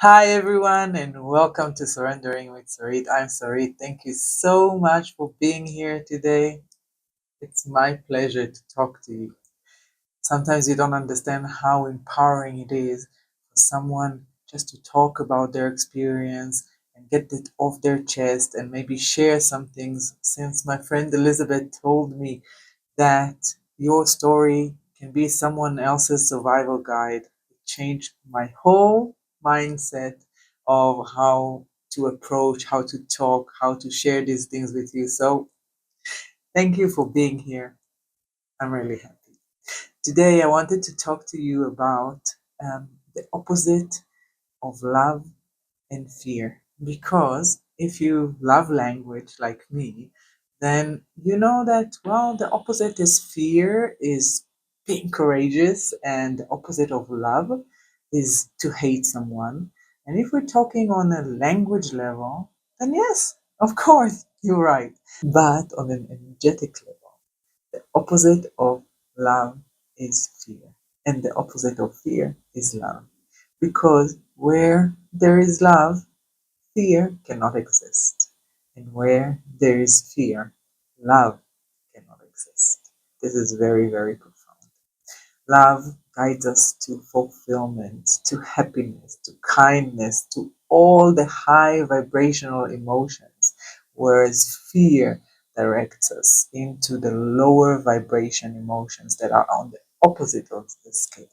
Hi, everyone, and welcome to Surrendering with Sarit. I'm Sarit. Thank you so much for being here today. It's my pleasure to talk to you. Sometimes you don't understand how empowering it is for someone just to talk about their experience and get it off their chest and maybe share some things. Since my friend Elizabeth told me that your story can be someone else's survival guide. It changed my whole mindset of how to approach, how to talk, how to share these things with you. So, thank you for being here. I'm really happy. Today, I wanted to talk to you about the opposite of love and fear. Because if you love language like me, then you know that, well, the opposite is fear, is being courageous, and the opposite of love is to hate someone. And if we're talking on a language level, then yes, of course, you're right. But on an energetic level, the opposite of love is fear. And the opposite of fear is love. Because where there is love, fear cannot exist. And where there is fear, love cannot exist. This is very, very profound. Love guides us to fulfillment, to happiness, to kindness, to all the high vibrational emotions, whereas fear directs us into the lower vibration emotions that are on the opposite of the scale,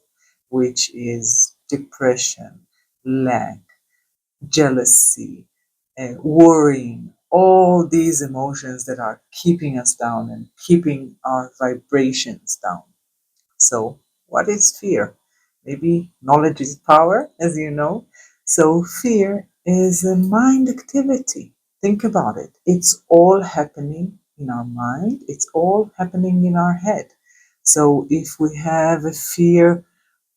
which is depression, lack, jealousy, worrying, all these emotions that are keeping us down and keeping our vibrations down. So, what is fear? Maybe knowledge is power, as you know. So, fear is a mind activity. Think about it. It's all happening in our mind, it's all happening in our head. So, if we have a fear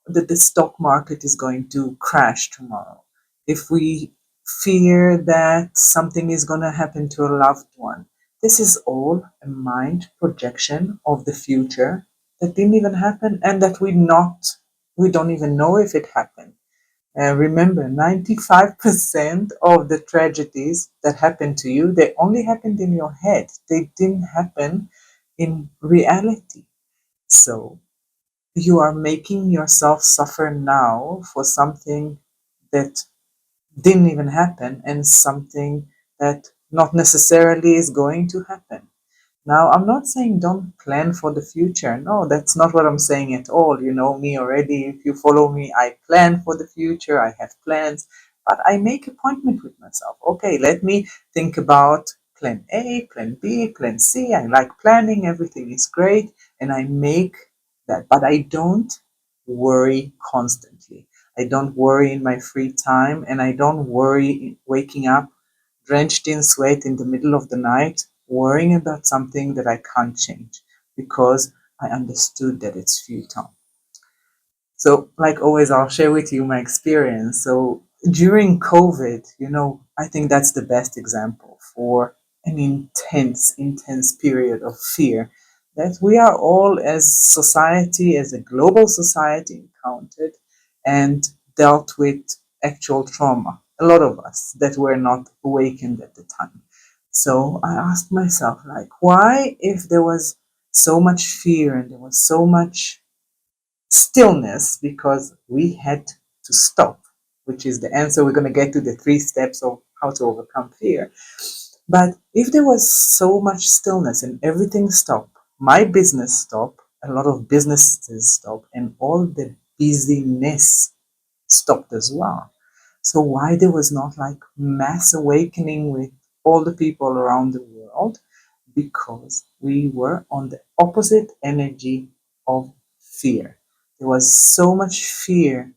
that the stock market is going to crash tomorrow, if we fear that something is going to happen to a loved one, this is all a mind projection of the future that didn't even happen and that we don't even know if it happened. Remember, 95% of the tragedies that happened to you, they only happened in your head. They didn't happen in reality. So you are making yourself suffer now for something that didn't even happen and something that not necessarily is going to happen. Now, I'm not saying don't plan for the future. No, that's not what I'm saying at all. You know me already. If you follow me, I plan for the future. I have plans, but I make appointment with myself. Okay, let me think about plan A, plan B, plan C. I like planning. Everything is great. And I make that, but I don't worry constantly. I don't worry in my free time, and I don't worry waking up drenched in sweat in the middle of the night, worrying about something that I can't change because I understood that it's futile. So, like always, I'll share with you my experience. So, during COVID, I think that's the best example for an intense, intense period of fear that we are all, as society, as a global society, encountered and dealt with actual trauma. A lot of us that were not awakened at the time. So, I asked myself, like, why, if there was so much fear and there was so much stillness, because we had to stop, which is the answer. We're going to get to the 3 steps of how to overcome fear. But if there was so much stillness and everything stopped, my business stopped, a lot of businesses stopped, and all the busyness stopped as well. So why there was not like mass awakening with all the people around the world? Because we were on the opposite energy of fear. There was so much fear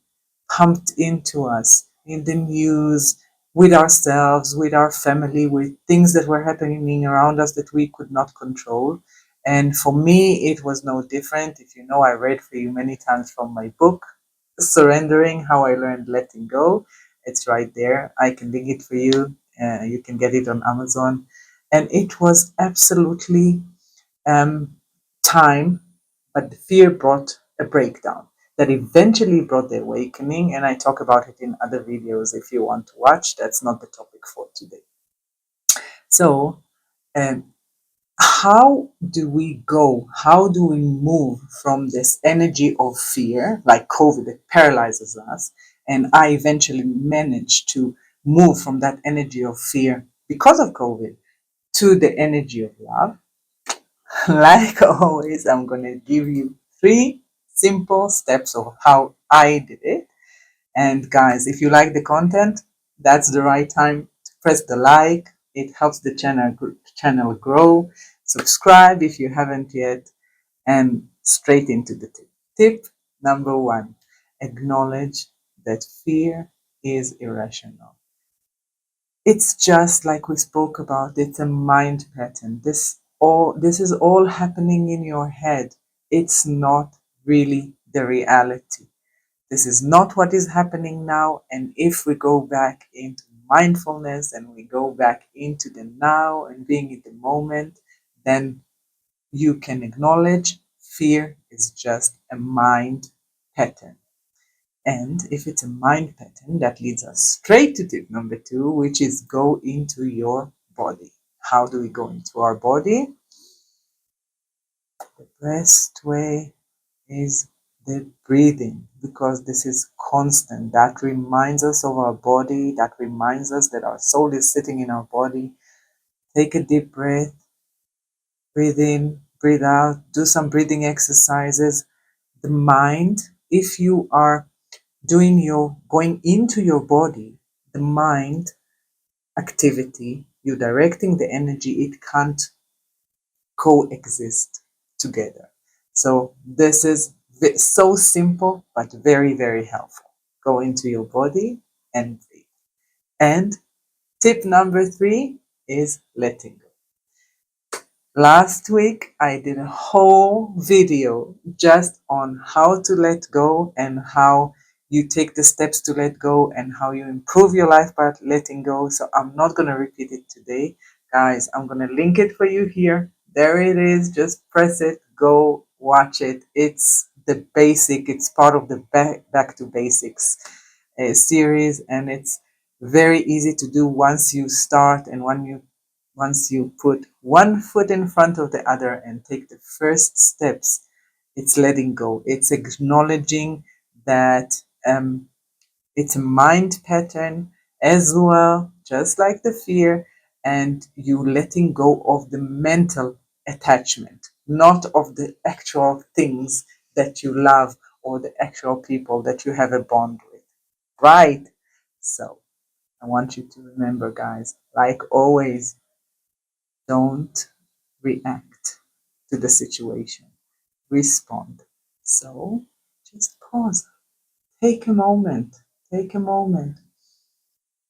pumped into us in the news, with ourselves, with our family, with things that were happening around us that we could not control. And for me, it was no different. If you know, I read for you many times from my book, Surrendering, How I Learned Letting Go. It's right there. I can link it for you. You can get it on Amazon. And it was absolutely um, time, but the fear brought a breakdown. that eventually brought the awakening. And I talk about it in other videos if you want to watch. That's not the topic for today. So, um, how do we go? How do we move from this energy of fear, like COVID, that paralyzes us? And I eventually managed to move from that energy of fear because of COVID to the energy of love. Like always, I'm going to give you 3 simple steps of how I did it. And guys, if you like the content, that's the right time to press the like. It helps the channel grow. Subscribe if you haven't yet, and straight into the tip. Tip number 1: acknowledge that fear is irrational. It's just like we spoke about. It's a mind pattern. This is all happening in your head. It's not really the reality. This is not what is happening now. And if we go back into mindfulness and we go back into the now and being in the moment, then you can acknowledge fear is just a mind pattern. And if it's a mind pattern, that leads us straight to tip number 2, which is go into your body. How do we go into our body? The best way is the breathing, because this is constant. That reminds us of our body, that reminds us that our soul is sitting in our body. Take a deep breath, breathe in, breathe out, do some breathing exercises. The mind, if you are going into your body, the mind activity, you're directing the energy, it can't coexist together. So this is so simple, but very, very helpful. Go into your body and breathe. And tip number 3 is letting go. Last week, I did a whole video just on how to let go and how you take the steps to let go and how you improve your life by letting go. So I'm not going to repeat it today. Guys, I'm going to link it for you here. There it is. Just press it. Go watch it. It's the basic. It's part of the Back to Basics series. And it's very easy to do once you start and once you put one foot in front of the other and take the first steps. It's letting go. It's acknowledging that it's a mind pattern as well, just like the fear, and you letting go of the mental attachment, not of the actual things that you love or the actual people that you have a bond with. Right? So I want you to remember, guys, like always, don't react to the situation, respond. So just pause, take a moment, take a moment,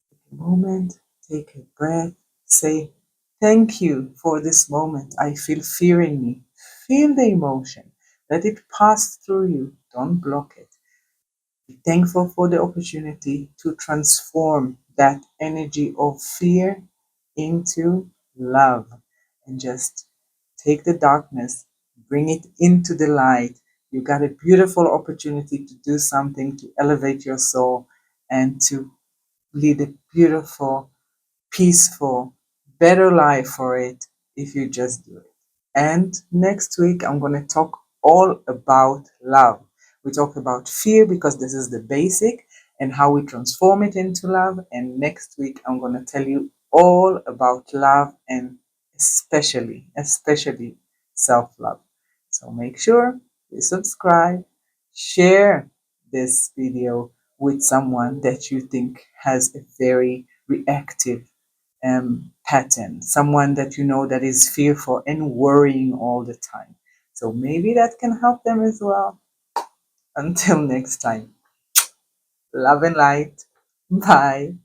take a moment, take a breath, say, thank you for this moment. I feel fear in me. Feel the emotion, let it pass through you, don't block it. Be thankful for the opportunity to transform that energy of fear into love, and just take the darkness, bring it into the light. You got a beautiful opportunity to do something to elevate your soul and to lead a beautiful, peaceful, better life for it if you just do it. And next week, I'm going to talk all about love. We talked about fear because this is the basic and how we transform it into love. And next week, I'm going to tell you all about love and especially self-love. So make sure you subscribe, share this video with someone that you think has a very reactive pattern, someone that you know that is fearful and worrying all the time. So maybe that can help them as well. Until next time, love and light. Bye.